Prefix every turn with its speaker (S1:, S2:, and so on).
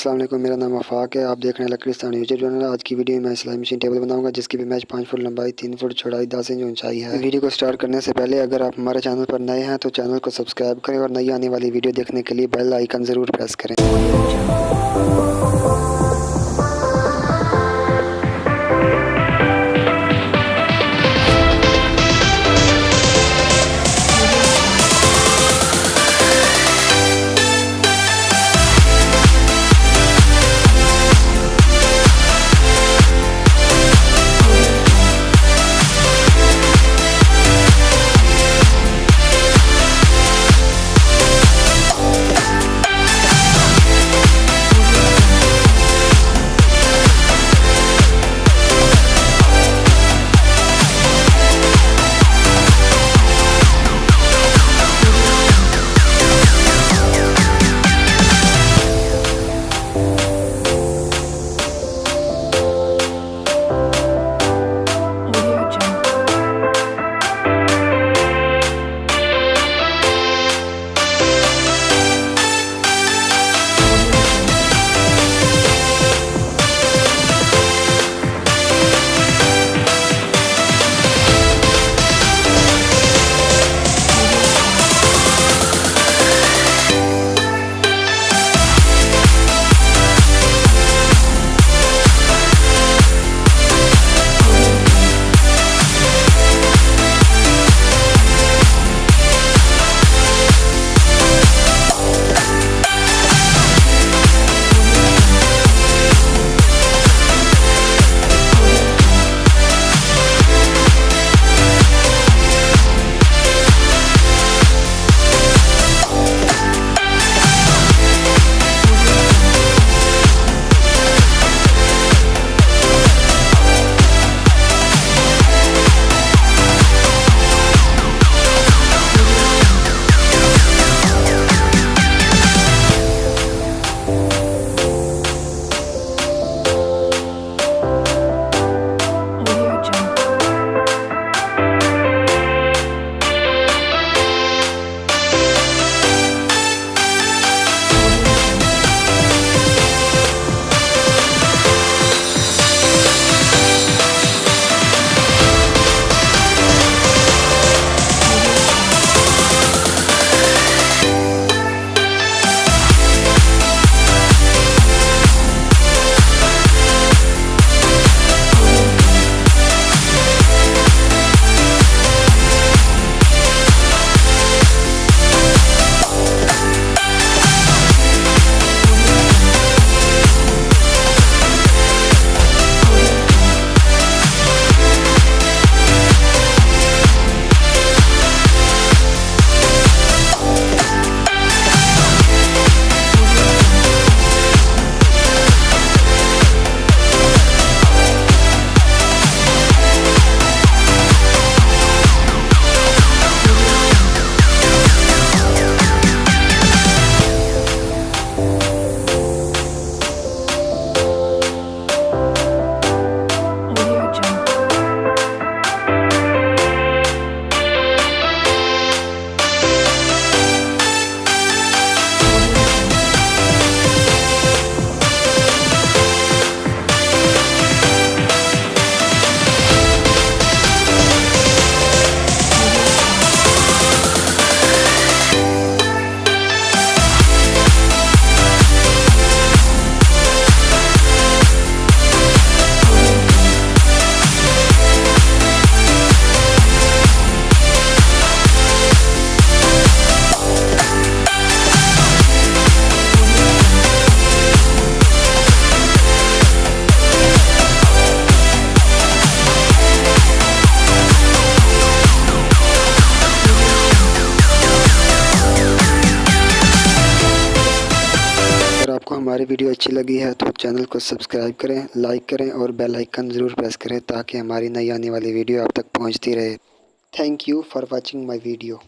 S1: अस्सलाम वालेकुम, मेरा नाम आफाक है। आप देख रहे हैं लकड़िस्तान यूट्यूब चैनल। आज की वीडियो में मैं सिलाई मशीन टेबल बनाऊंगा जिसकी पैमाइश 5 फुट लंबाई, 3 फुट चौड़ाई, 10 इंच ऊंचाई है। वीडियो को स्टार्ट करने से पहले अगर आप हमारे चैनल पर नए हैं तो चैनल को सब्सक्राइब करें और नई आने वाली वीडियो देखने के लिए बेल आइकन ज़रूर प्रेस करें। आपको हमारी वीडियो अच्छी लगी है तो चैनल को सब्सक्राइब करें, लाइक करें और बेल आइकन ज़रूर प्रेस करें ताकि हमारी नई आने वाली वीडियो आप तक पहुंचती रहे। Thank you for watching my video.